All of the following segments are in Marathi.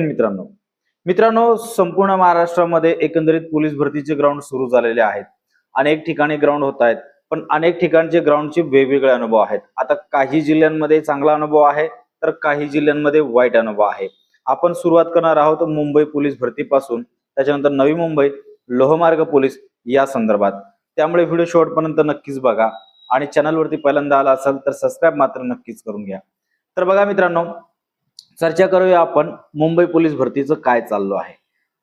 मित्रांनो मित्रांनो संपूर्ण महाराष्ट्रामध्ये एकंदरीत पोलीस भरतीचे ग्राउंड सुरू झालेले आहेत. अनेक ठिकाणी ग्राउंड होत आहेत, पण अनेक ठिकाणचे ग्राउंडचे वेगवेगळे अनुभव आहेत. आता काही जिल्ह्यांमध्ये चांगला अनुभव आहे, तर काही जिल्ह्यांमध्ये वाईट अनुभव आहे. आपण सुरुवात करणार आहोत मुंबई पोलीस भरतीपासून, त्याच्यानंतर नवी मुंबई लोहमार्ग पोलीस या संदर्भात. त्यामुळे व्हिडिओ शेवटपर्यंत नक्कीच बघा आणि चॅनलवरती पहिल्यांदा आला असाल तर सबस्क्राईब मात्र नक्कीच करून घ्या. तर बघा मित्रांनो, चर्चा करूया आपण मुंबई पोलीस भरतीचं काय चालू आहे.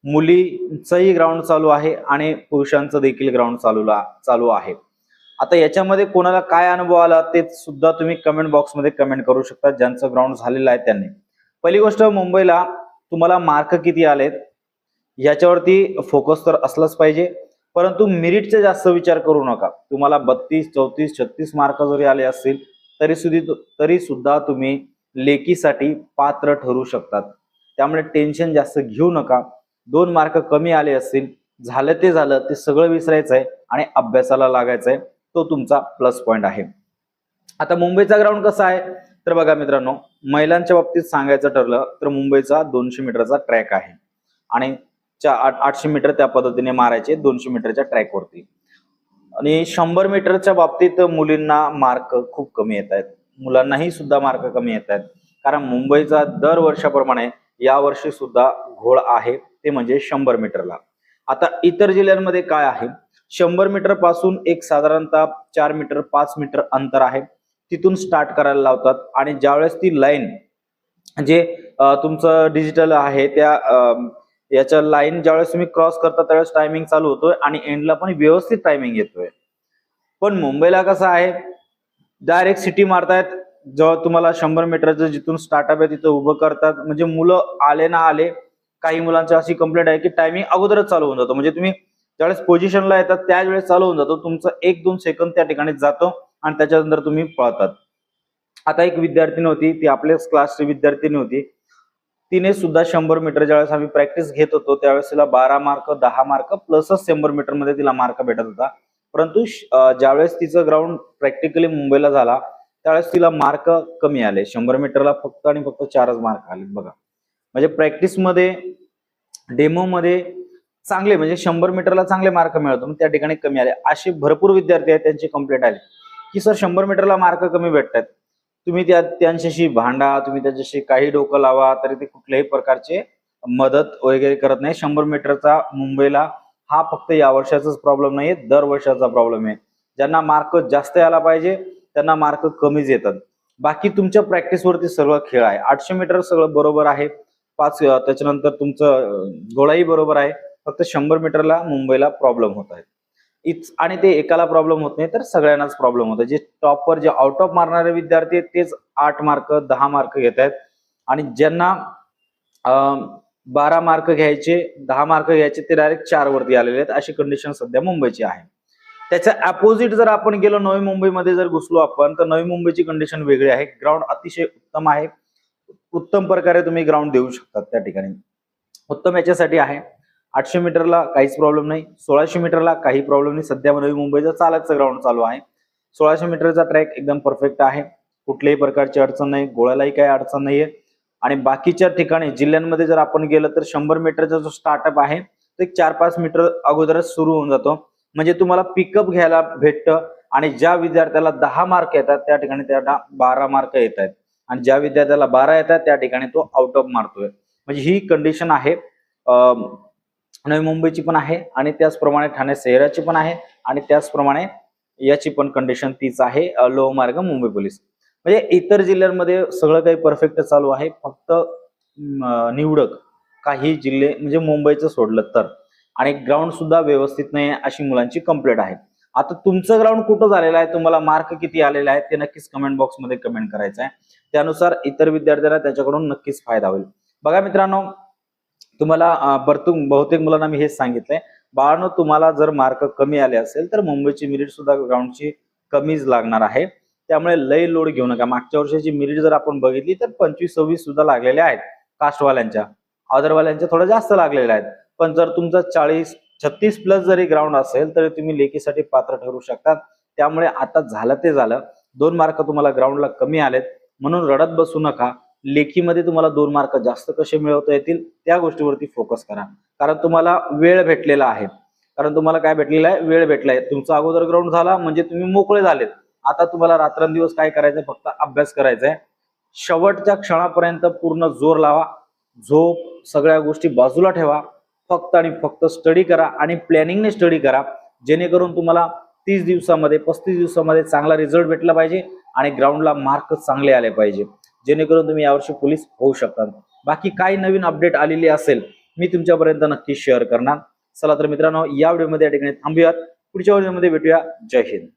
मुलींचंही ग्राउंड चालू आहे आणि पुरुषांचं देखील ग्राउंड चालू आहे. आता याच्यामध्ये कोणाला काय अनुभव आला ते सुद्धा तुम्ही कमेंट बॉक्समध्ये कमेंट करू शकता, ज्यांचं ग्राउंड झालेलं आहे त्यांनी. पहिली गोष्ट, मुंबईला तुम्हाला मार्क किती आलेत याच्यावरती फोकस तर असलाच पाहिजे, परंतु मेरिटचा जास्त विचार करू नका. तुम्हाला 32, 34, 36 मार्क जरी आले असतील तरी सुद्धा तुम्ही लेखीसाठी पात्र ठरू शकतात. त्यामुळे टेन्शन जास्त घेऊ नका. 2 मार्क कमी आले असतील, झालं ते सगळं विसरायचंय आणि अभ्यासाला लागायचंय. तो तुमचा प्लस पॉइंट आहे. आता मुंबईचा ग्राउंड कसा आहे तर बघा मित्रांनो, महिलांच्या बाबतीत सांगायचं ठरलं तर मुंबईचा 200 मीटरचा ट्रॅक आहे आणि 800 मीटर त्या पद्धतीने मारायचे 200 मीटरच्या ट्रॅकवरती. आणि 100 मीटरच्या बाबतीत मुलींना मार्क खूप कमी येत आहेत, मुलांनाही सुद्धा मार्क कमी येत आहेत. कारण मुंबईचा दर वर्षाप्रमाणे यावर्षी सुद्धा घोळ आहे, ते म्हणजे 100 मीटरला. आता इतर जिल्ह्यांमध्ये काय आहे, 100 मीटर पासून एक साधारणतः 4 मीटर 5 मीटर अंतर आहे, तिथून स्टार्ट करायला लावतात. आणि ज्यावेळेस ती लाईन जे तुमचं डिजिटल आहे त्या याच्या लाईन ज्यावेळेस तुम्ही क्रॉस करता त्यावेळेस टायमिंग चालू होतोय आणि एंडला पण व्यवस्थित टायमिंग येतोय. पण मुंबईला कसं आहे, डायरेक्ट सिटी मारतायत. जेव्हा तुम्हाला 100 मीटरचं जिथून स्टार्टअप आहे तिथं उभं करतात. म्हणजे मुलं आले ना आले, काही मुलांची अशी कंप्लेंट आहे की टायमिंग अगोदरच चालू होऊन जातो. म्हणजे तुम्ही ज्यावेळेस पोझिशनला येतात त्याच वेळेस चालू होऊन जातो, तुमचं 1-2 सेकंद त्या ठिकाणी जातो आणि त्याच्यानंतर तुम्ही पळतात. आता एक विद्यार्थिनी होती, ती आपल्याच क्लासची विद्यार्थिनी होती, तिने सुद्धा 100 मीटर ज्यावेळेस आम्ही प्रॅक्टिस घेत होतो त्यावेळेस तिला 12 मार्क 10 मार्क प्लसच 100 मीटर मध्ये तिला मार्क भेटत होता. परंतु ज्यावेळेस तिचं ग्राउंड प्रॅक्टिकली मुंबईला झाला त्यावेळेस तिला मार्क कमी आले. 100 मीटरला फक्त आणि फक्त 4च मार्क आले. बघा, म्हणजे प्रॅक्टिस मध्ये डेमो मध्ये चांगले, म्हणजे 100 मीटरला चांगले मार्क मिळतो, त्या ठिकाणी कमी आले. असे भरपूर विद्यार्थी आहेत, त्यांची कंप्लेंट आली की सर 100 मीटरला मार्क कमी भेटतात, तुम्ही त्यांच्याशी भांडा, तुम्ही त्याच्याशी काही डोकं लावा, तरी ते कुठल्याही प्रकारचे मदत वगैरे करत नाही. 100 मीटरचा मुंबईला हा फक्त या वर्षाचाच प्रॉब्लेम नाहीये, दर वर्षाचा प्रॉब्लेम आहे. ज्यांना मार्क जास्त यायला पाहिजे त्यांना मार्क कमीच येतात. बाकी तुमच्या प्रॅक्टिसवरती सगळं खेळ आहे. 800 मीटर सगळं बरोबर आहे, 5 त्याच्यानंतर तुमचं गोळाही बरोबर आहे. फक्त 100 मीटरला मुंबईला प्रॉब्लेम होत आहे. आणि ते एकाला प्रॉब्लेम होत नाही तर सगळ्यांनाच प्रॉब्लेम होतो. जे टॉपवर जे आउट ऑफ मारणारे विद्यार्थी आहेत तेच 8 मार्क 10 मार्क घेत आहेत आणि ज्यांना 12 मार्क घ्यायचे 10 मार्क घ्यायचे ते डायरेक्ट 4 वरती आलेले आहेत. अशी कंडिशन सध्या मुंबईची आहे. त्याच्या अपोजिट जर आपण गेलो, नवी मुंबईमध्ये जर घुसलो आपण, तर नवी मुंबईची कंडिशन वेगळी आहे. ग्राउंड अतिशय उत्तम आहे, उत्तम प्रकारे तुम्ही ग्राउंड देऊ शकतात त्या ठिकाणी. उत्तम याच्यासाठी आहे, 800 मीटरला काहीच प्रॉब्लेम नाही, 1600 मीटरला काही प्रॉब्लेम नाही. सध्या नवी मुंबईचा चालकचं ग्राउंड चालू आहे. 1600 मीटरचा ट्रॅक एकदम परफेक्ट आहे, कुठल्याही प्रकारची अडचण नाही, गोळ्यालाही काही अडचण नाहीये. आणि बाकीच्या ठिकाणी जिल्ह्यांमध्ये जर आपण गेलं तर 100 मीटरचा जो स्टार्टअप आहे तो 4-5 मीटर अगोदरच सुरू होऊन जातो. म्हणजे तुम्हाला पिकअप घ्यायला भेटतं आणि ज्या विद्यार्थ्याला 10 मार्क येतात त्या ठिकाणी त्याला 12 मार्क येत आहेत आणि ज्या विद्यार्थ्याला 12 येतात त्या ठिकाणी तो आउट ऑफ मारतोय. म्हणजे ही कंडिशन आहे नवी मुंबईची पण आहे आणि त्याचप्रमाणे ठाणे शहराची पण आहे आणि त्याचप्रमाणे याची पण कंडिशन तीच आहे, लोहमार्ग मुंबई पोलीस. म्हणजे इतर जिल्ह्यांमध्ये सगळं काही परफेक्ट चालू आहे, फक्त निवडक काही जिल्हे म्हणजे मुंबईचं सोडलं तर. आणि ग्राउंड सुद्धा व्यवस्थित नाही अशी मुलांची कंप्लेंट आहे. आता तुमचं ग्राउंड कुठं झालेलं आहे, तुम्हाला मार्क किती आलेले आहेत ते नक्कीच कमेंट बॉक्समध्ये कमेंट करायचं आहे. त्यानुसार इतर विद्यार्थ्यांना त्याच्याकडून नक्कीच फायदा होईल. बघा मित्रांनो, तुम्हाला बहुतेक मुलांना मी हेच सांगितलंय, बाळांनो तुम्हाला जर मार्क कमी आले असेल तर मुंबईची मेरिट सुद्धा ग्राउंडची कमीच लागणार आहे. त्यामुळे लय लोड घेऊ नका. मागच्या वर्षाची मेरिट जर आपण बघितली तर 25-26 सुद्धा लागलेल्या आहेत कास्टवाल्यांच्या, अदरवाल्यांच्या थोडं जास्त लागलेल्या आहेत. पण जर तुमचा 40-36 प्लस जरी ग्राउंड असेल तर तुम्ही लेखीसाठी पात्र ठरू शकता. त्यामुळे आता झालं ते झालं, 2 मार्क तुम्हाला ग्राउंडला कमी आलेत म्हणून रडत बसू नका. लेखीमध्ये तुम्हाला 2 मार्क जास्त कसे मिळवता येतील त्या गोष्टीवरती फोकस करा. कारण तुम्हाला वेळ भेटलेला आहे. कारण तुम्हाला काय भेटलेलं आहे, वेळ भेटलाय. तुमचा अगोदर ग्राउंड झाला म्हणजे तुम्ही मोकळे झालेत. आता तुम्हाला रात्रंदिवस काय करायचं, फक्त अभ्यास करायचा आहे. शेवटच्या क्षणापर्यंत पूर्ण जोर लावा. झोप सगळ्या गोष्टी बाजूला ठेवा. फक्त आणि फक्त स्टडी करा आणि प्लॅनिंगने स्टडी करा, जेणेकरून तुम्हाला 30 दिवसामध्ये 35 दिवसामध्ये चांगला रिझल्ट भेटला पाहिजे आणि ग्राउंडला मार्क चांगले आले पाहिजे, जेणेकरून तुम्ही यावर्षी पोलीस होऊ शकता. बाकी काही नवीन अपडेट आलेली असेल मी तुमच्यापर्यंत नक्की शेअर करणार. चला तर मित्रांनो, या व्हिडिओमध्ये या ठिकाणी थांबूयात. पुढच्या व्हिडिओमध्ये भेटूया. जय हिंद.